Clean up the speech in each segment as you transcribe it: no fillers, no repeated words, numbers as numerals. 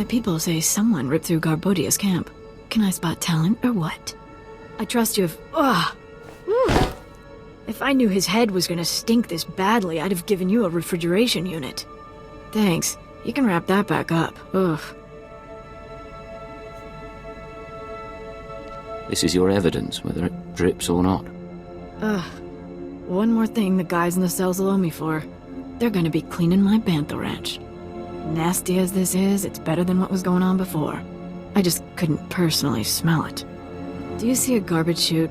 My people say someone ripped through Garbodia's camp. Can I spot talent or what? I trust you if... Ugh! If I knew his head was gonna stink this badly, I'd have given you a refrigeration unit. Thanks. You can wrap that back up. Ugh. This is your evidence, whether it drips or not. Ugh. One more thing the guys in the cells will owe me for. They're gonna be cleaning my bantha ranch. Nasty as this is, it's better than what was going on before. I just couldn't personally smell it. Do you see a garbage chute?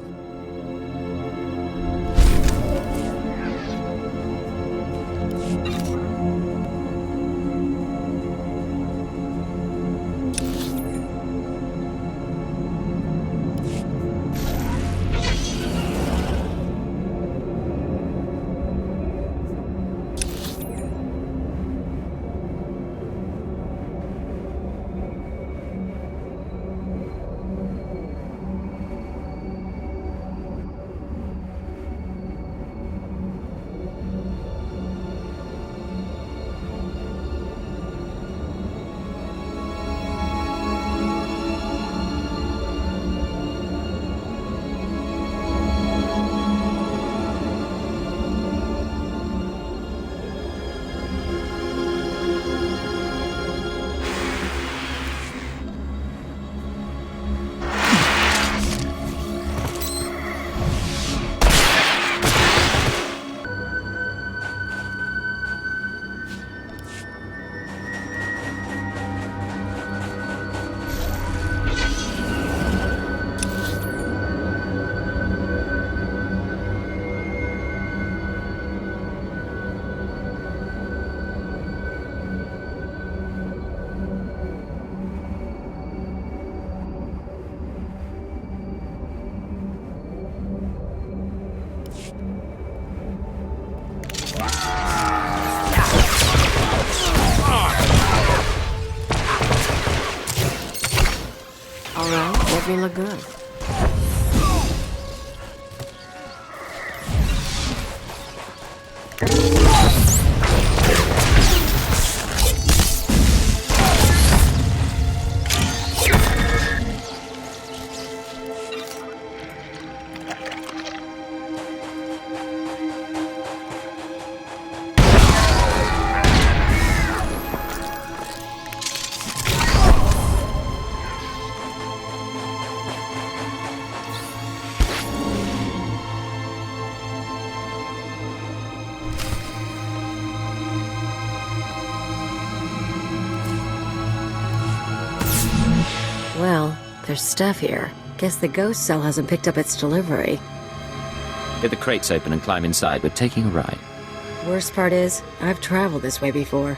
We look good. Well, there's stuff here. Guess the ghost cell hasn't picked up its delivery. Get the crates open and climb inside. We're taking a ride. Worst part is, I've traveled this way before.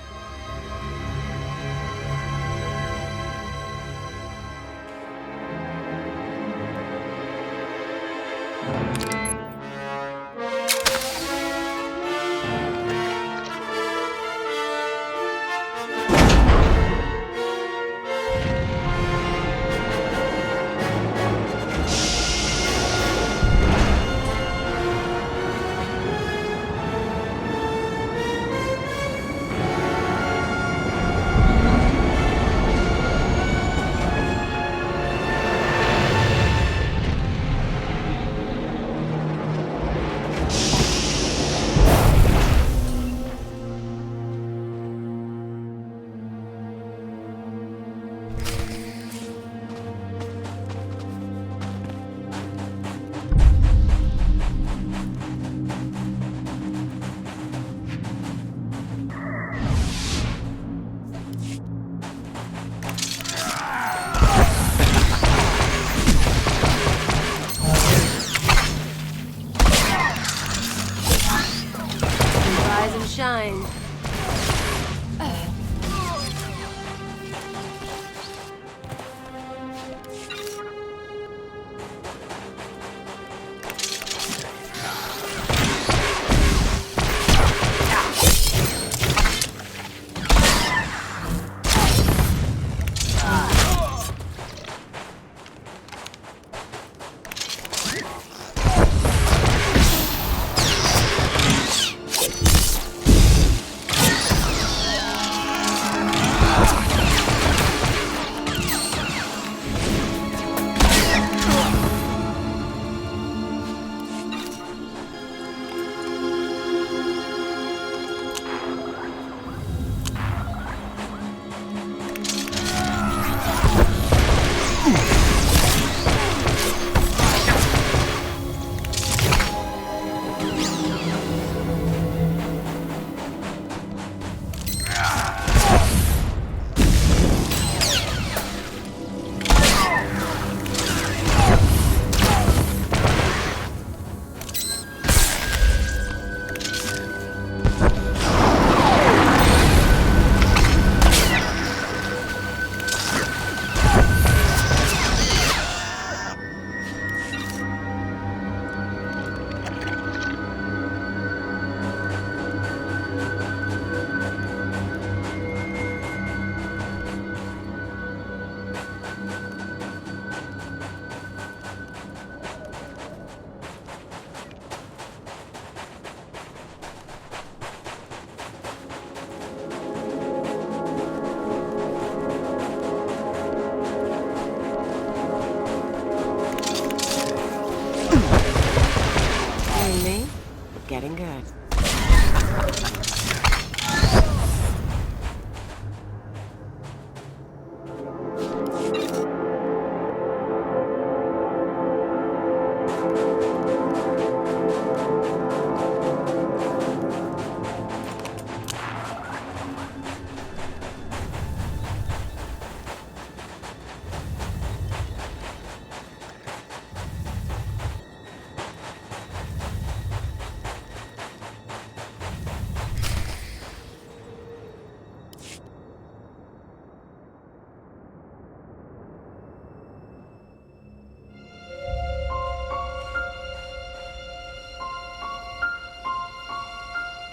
getting good.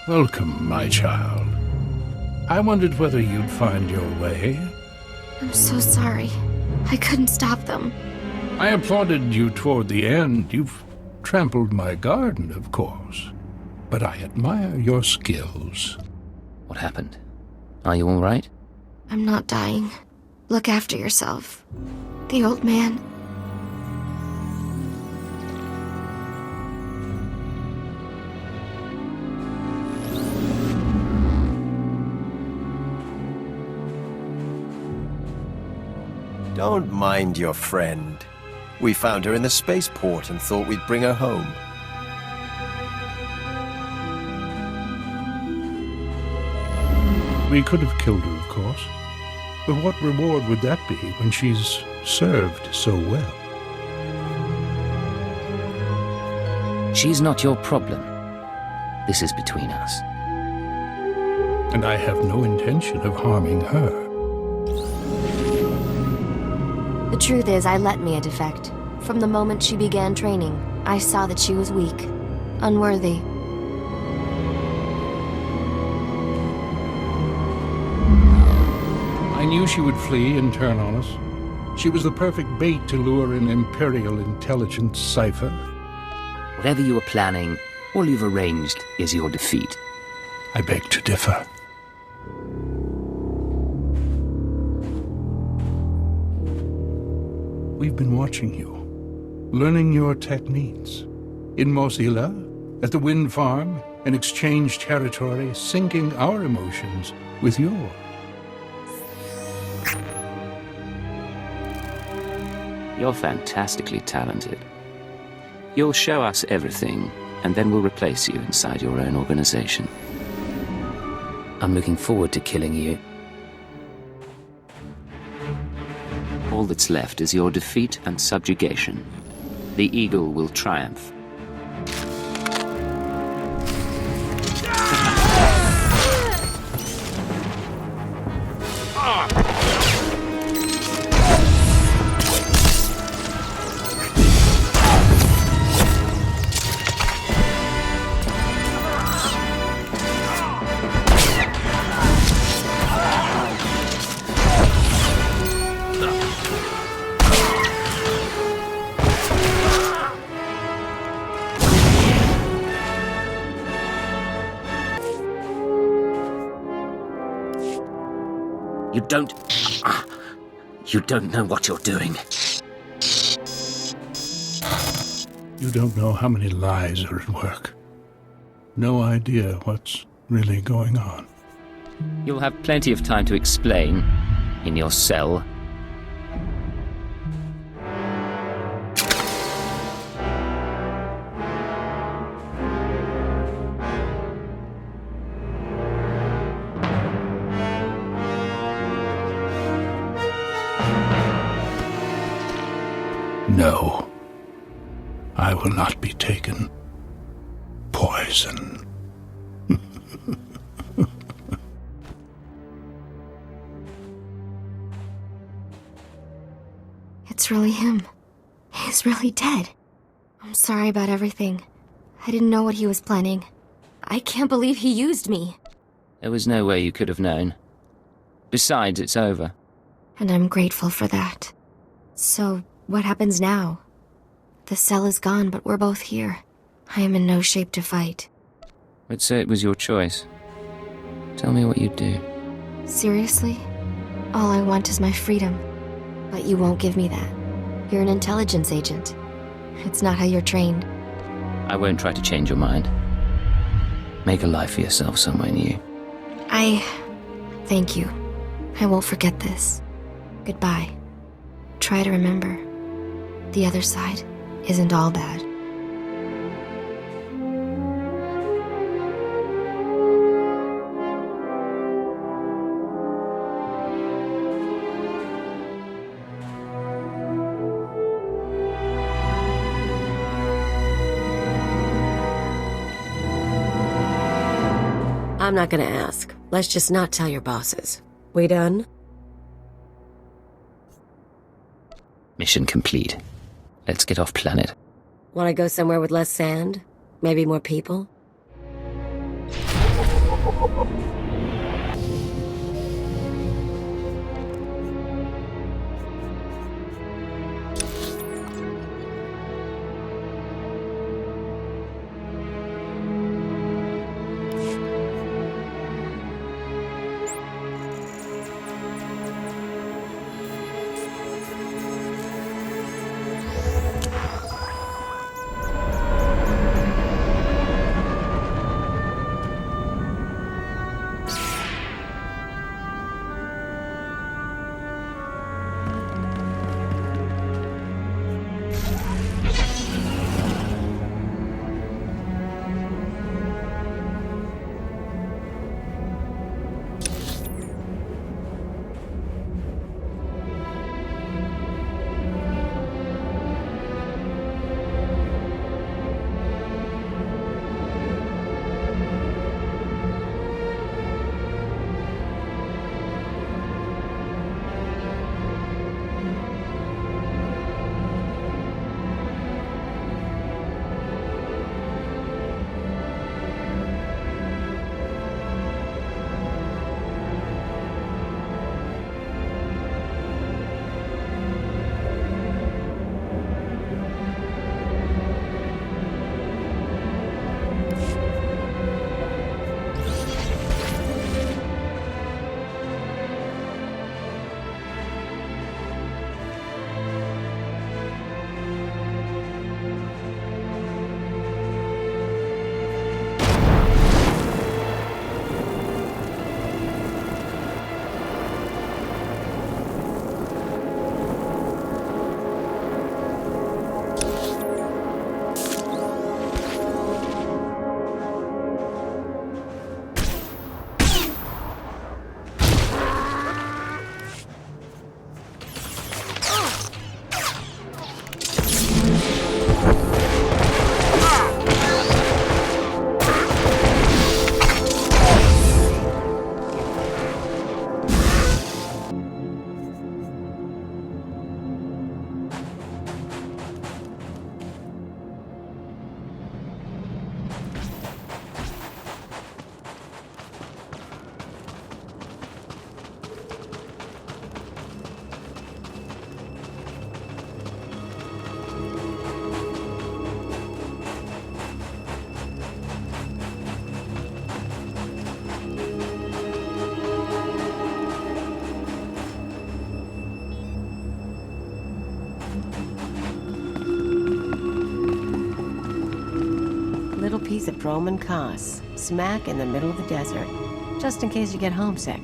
Welcome, my child. I wondered whether you'd find your way. I'm so sorry. I couldn't stop them. I applauded you toward the end. You've trampled my garden, of course. But I admire your skills. What happened? Are you all right? I'm not dying. Look after yourself. The old man. Don't mind your friend. We found her in the spaceport and thought we'd bring her home. We could have killed her, of course. But what reward would that be when she's served so well? She's not your problem. This is between us. And I have no intention of harming her. The truth is, I let Mia defect. From the moment she began training, I saw that she was weak, unworthy. I knew she would flee and turn on us. She was the perfect bait to lure an Imperial intelligence cipher. Whatever you were planning, all you've arranged is your defeat. I beg to differ. We've been watching you, learning your techniques. In Mosila, at the wind farm, in exchange territory, syncing our emotions with yours. You're fantastically talented. You'll show us everything, and then we'll replace you inside your own organization. I'm looking forward to killing you. All that's left is your defeat and subjugation. The Eagle will triumph. You don't know what you're doing. You don't know how many lies are at work. No idea what's really going on. You'll have plenty of time to explain in your cell. No, I will not be taken. Poison. It's really him. He's really dead. I'm sorry about everything. I didn't know what he was planning. I can't believe he used me. There was no way you could have known. Besides, it's over. And I'm grateful for that. So, what happens now? The cell is gone, but we're both here. I am in no shape to fight. Let's say it was your choice. Tell me what you'd do. Seriously? All I want is my freedom. But you won't give me that. You're an intelligence agent. It's not how you're trained. I won't try to change your mind. Make a life for yourself somewhere new. Thank you. I won't forget this. Goodbye. Try to remember. The other side isn't all bad. I'm not gonna ask. Let's just not tell your bosses. We done? Mission complete. Let's get off planet. Wanna go somewhere with less sand? Maybe more people? Little piece of Roman Kos, smack in the middle of the desert, just in case you get homesick.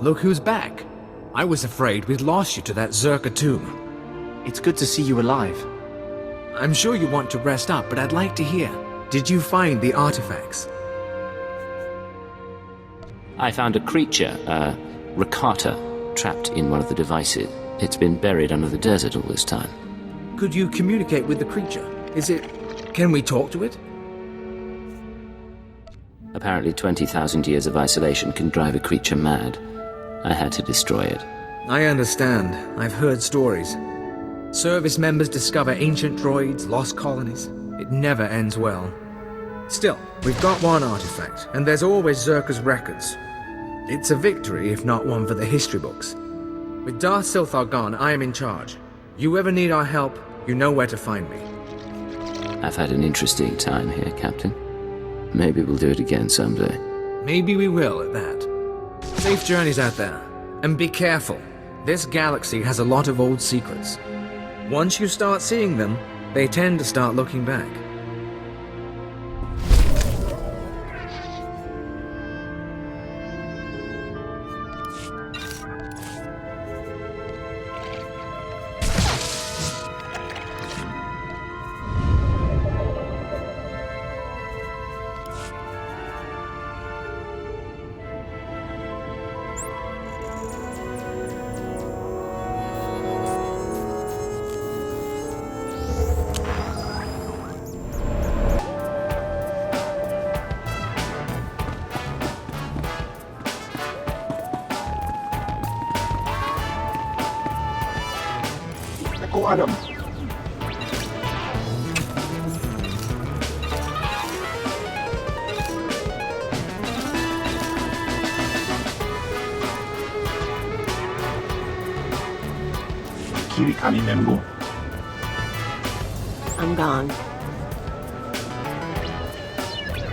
Look who's back. I was afraid we'd lost you to that Zerka tomb. It's good to see you alive. I'm sure you want to rest up, but I'd like to hear. Did you find the artifacts? I found a creature, a Rakata, trapped in one of the devices. It's been buried under the desert all this time. Could you communicate with the creature? Can we talk to it? Apparently 20,000 years of isolation can drive a creature mad. I had to destroy it. I understand. I've heard stories. Service members discover ancient droids, lost colonies. It never ends well. Still, we've got one artifact, and there's always Zerka's records. It's a victory, if not one for the history books. With Darth Silthar gone, I am in charge. You ever need our help, you know where to find me. I've had an interesting time here, Captain. Maybe we'll do it again someday. Maybe we will, at that. Safe journeys out there. And be careful. This galaxy has a lot of old secrets. Once you start seeing them, they tend to start looking back. Adam. Kiri kami Nembo. I'm gone.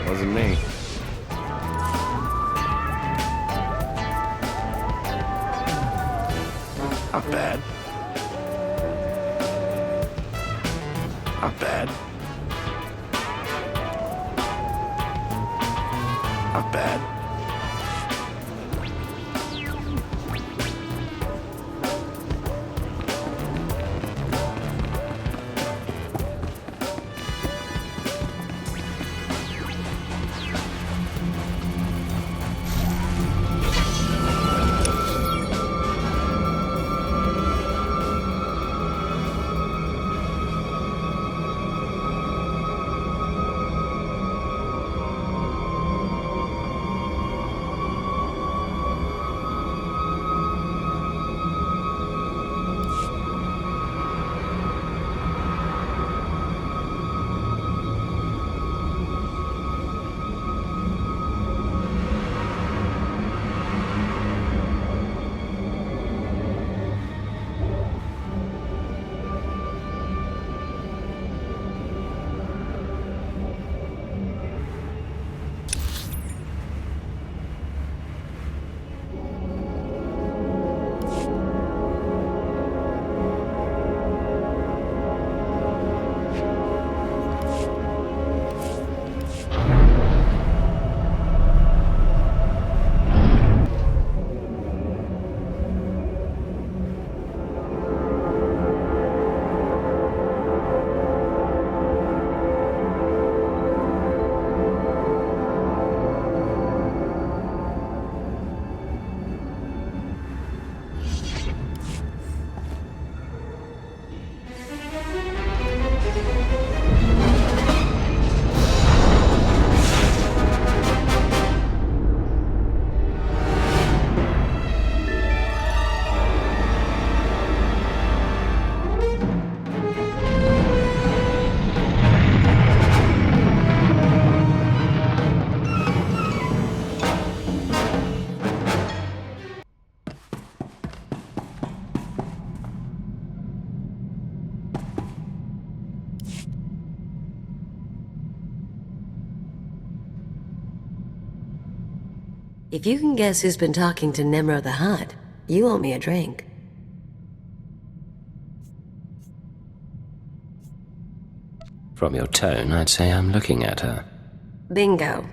Wasn't me. Not bad. Not bad. Not bad. If you can guess who's been talking to Nemro the Hutt, you owe me a drink. From your tone, I'd say I'm looking at her. Bingo.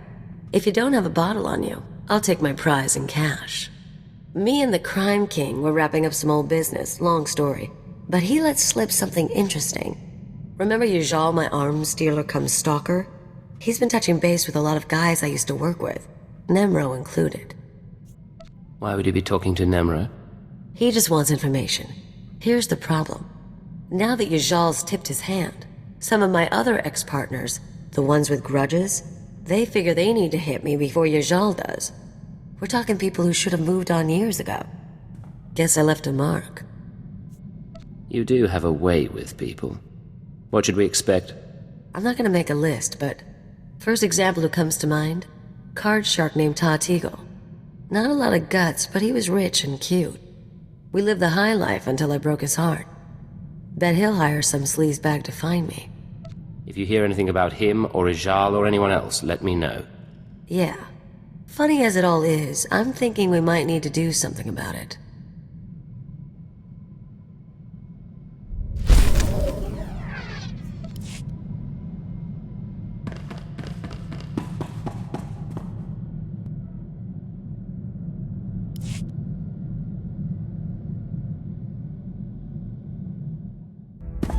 If you don't have a bottle on you, I'll take my prize in cash. Me and the Crime King were wrapping up some old business, long story. But he let slip something interesting. Remember Yajal, my arms dealer cum stalker? He's been touching base with a lot of guys I used to work with, Nemro included. Why would you be talking to Nemro? He just wants information. Here's the problem. Now that Yajal's tipped his hand, some of my other ex-partners, the ones with grudges, they figure they need to hit me before Yajal does. We're talking people who should have moved on years ago. Guess I left a mark. You do have a way with people. What should we expect? I'm not gonna make a list, but First example who comes to mind, card shark named Tatooine. Not a lot of guts, but he was rich and cute. We lived the high life until I broke his heart. Bet he'll hire some sleaze bag to find me. If you hear anything about him or Ijal or anyone else, let me know. Yeah. Funny as it all is, I'm thinking we might need to do something about it.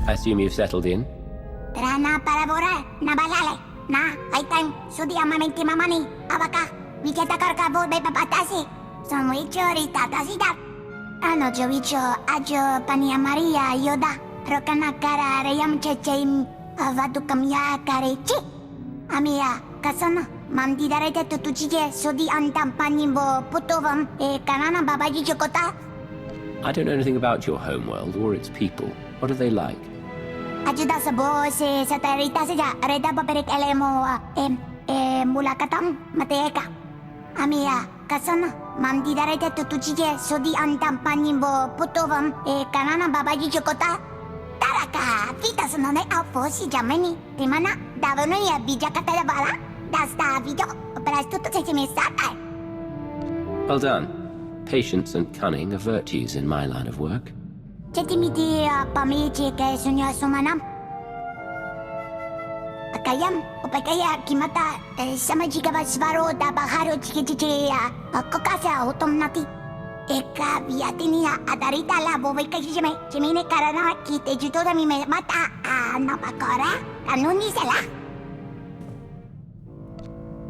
I assume you've settled in? Trana paravora, nabalale, na, aitan, sudi amamenti mamani, abaka, vicheta carca volbe papatasi, son wichori tatasida. Ano jovicho, ajo pania Maria, yoda, rokana cara, reyam checheim, avadu kamya karechi. Amia, kasana, mandi darete tutuchije, sudi antam panimbo, putovam, kanana babaji chokota. I don't know anything about your homeworld or its people. What are they like? Ayuda sa bose sa terita saja reda paperik elemo mulakatam mateka amia kasana mandi darete tutuchije sodi antam panimbo putovam kanana babaji chokota taraka fitas no ne afosi jameni timana davano ya bijakata da bala dasta video prastuto se me sata. Well done. Patience and cunning are virtues in my line of work. Chetimiti pamichi ke sunya sumanam. Akayam, upakaya kimata samajiga basvaro da baharo chikichichi kokasa automnati. Eka viatinia adarita la bobeka chime chimine karana kite jutoda mi mata napakora anuni sela.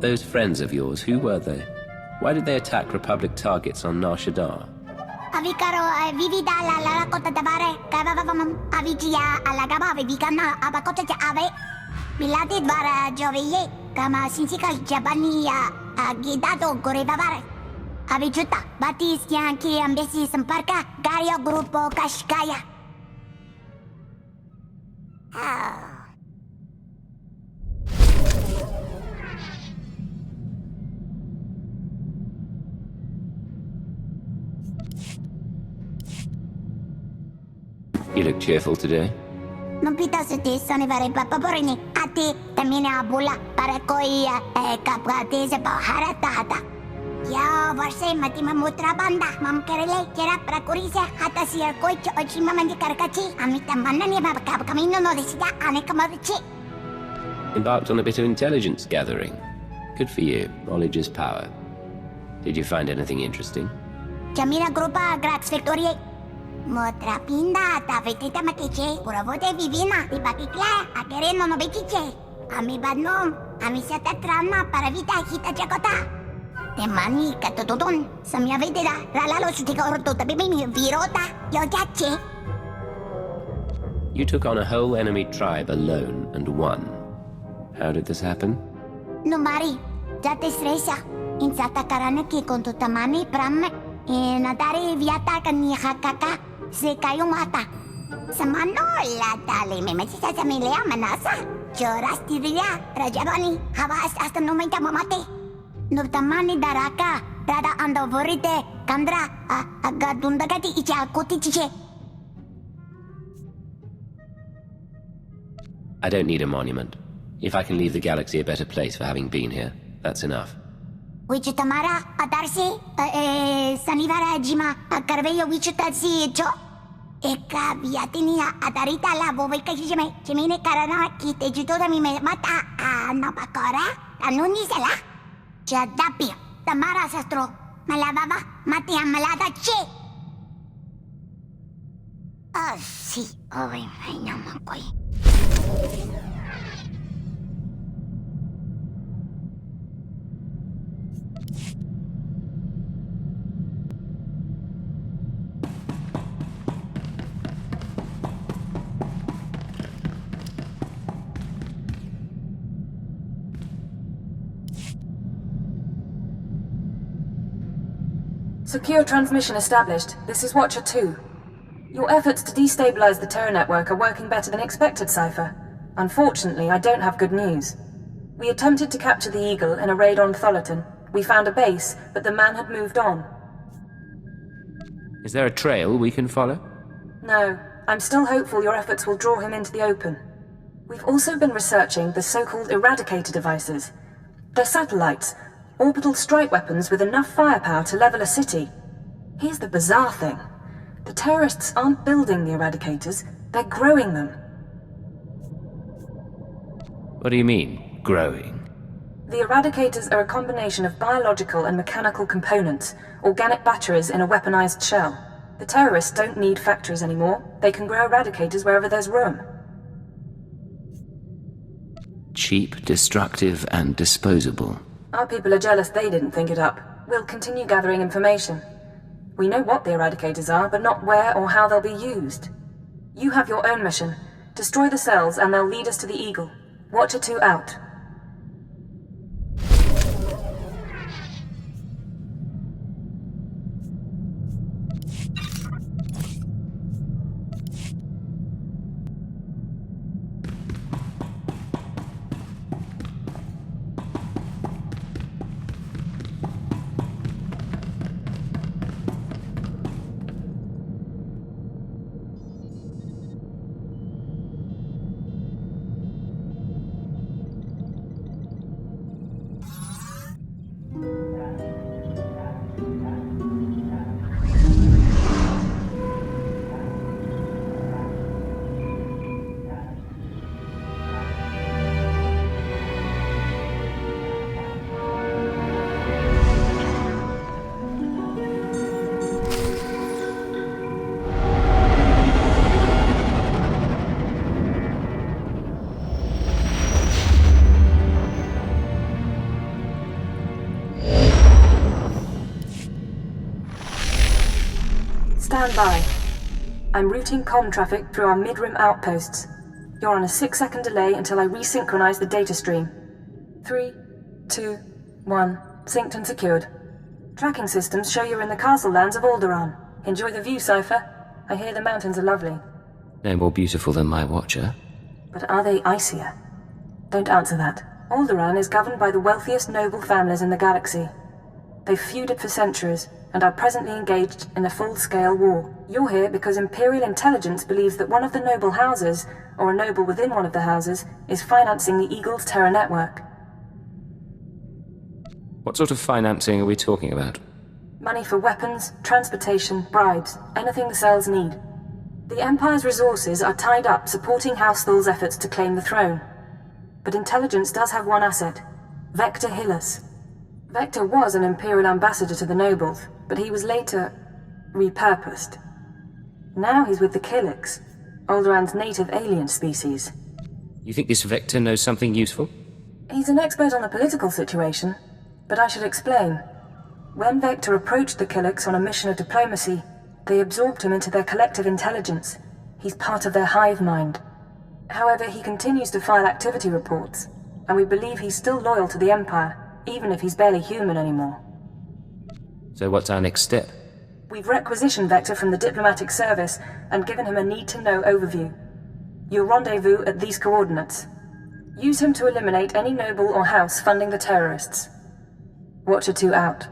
Those friends of yours, who were they? Why did they attack Republic targets on Nar Shaddaa? Avikaro vivida la kota tabare kavavam avigia alagaba vivigana abakota ave bilati dvara joveye kama sinsika jabania agidado gorevavare avijuta batis ki ambesi samparka gario grupo kashkaya. You look cheerful today. Non pitasete sonevare papaporini ati tamina abula para koi kapgate se baharatata. Ya varse matima mutra banda mam kerele kera prakurise hata siar koi ochima mandi karkachi amita manani babakab kamino no desida anekamachi. Embarked on a bit of intelligence gathering. Good for you. Knowledge is power. Did you find anything interesting? Jamina grupa Grax Victoria. Motra pinda ta vetita matiche puravote vivina ibakikla akereno no bekiche ami badnom ami sata trama para vita hita jakota temani katotodon samia vedera ralalo sutika orto tabimi virota yojache. You took on a whole enemy tribe alone and won. How did this happen? Numari jate stresa in sata karana ki konto tamani pramme in adari viata kani hakaka se kayong mata. Sa manola dali may masisa sa milea manasa. Joras tiriya, rajabani, hawas hasta numay tamamate. Nubtamani daraka, rada ando vorite, kandra, agadundagati ichakuti chiche. I don't need a monument. If I can leave the galaxy a better place for having been here, that's enough. Wichutamara, adarsi, sanivara jima, akarveyo wichutasi cho. Eka viatinia adarita la bobeka chime, chimine karana kite jutoda mi mata napakora, anuni sela. Chadapi, tamara sastro, malababa, matia malada che. Oh, si, oy, ay namakoy. Secure transmission established. This is Watcher 2. Your efforts to destabilize the Terra network are working better than expected, Cypher. Unfortunately, I don't have good news. We attempted to capture the Eagle in a raid on Tholiton. We found a base, but the man had moved on. Is there a trail we can follow? No, I'm still hopeful your efforts will draw him into the open. We've also been researching the so-called Eradicator devices. They're satellites, orbital strike weapons with enough firepower to level a city. Here's the bizarre thing. The terrorists aren't building the Eradicators, they're growing them. What do you mean, growing? The Eradicators are a combination of biological and mechanical components, organic batteries in a weaponized shell. The terrorists don't need factories anymore. They can grow Eradicators wherever there's room. Cheap, destructive, and disposable. Our people are jealous they didn't think it up. We'll continue gathering information. We know what the Eradicators are, but not where or how they'll be used. You have your own mission. Destroy the cells and they'll lead us to the Eagle. Watcher 2 out. Stand by. I'm routing comm traffic through our mid-rim outposts. You're on a 6-second delay until I resynchronize the data stream. 3, 2, 1. Synced and secured. Tracking systems show you're in the castle lands of Alderaan. Enjoy the view, Cypher. I hear the mountains are lovely. No more beautiful than my Watcher. But are they icier? Don't answer that. Alderaan is governed by the wealthiest noble families in the galaxy. They've feuded for centuries, and are presently engaged in a full-scale war. You're here because Imperial intelligence believes that one of the noble houses, or a noble within one of the houses, is financing the Eagle's terror network. What sort of financing are we talking about? Money for weapons, transportation, bribes, anything the cells need. The Empire's resources are tied up supporting House Thul's efforts to claim the throne. But intelligence does have one asset, Vector Hillis. Vector was an Imperial ambassador to the nobles, but he was later repurposed. Now he's with the Killiks, Alderaan's native alien species. You think this Vector knows something useful? He's an expert on the political situation, but I should explain. When Vector approached the Killiks on a mission of diplomacy, they absorbed him into their collective intelligence. He's part of their hive mind. However, he continues to file activity reports, and we believe he's still loyal to the Empire, even if he's barely human anymore. So what's our next step? We've requisitioned Vector from the diplomatic service and given him a need-to-know overview. You'll rendezvous at these coordinates. Use him to eliminate any noble or house funding the terrorists. Watcher 2 out.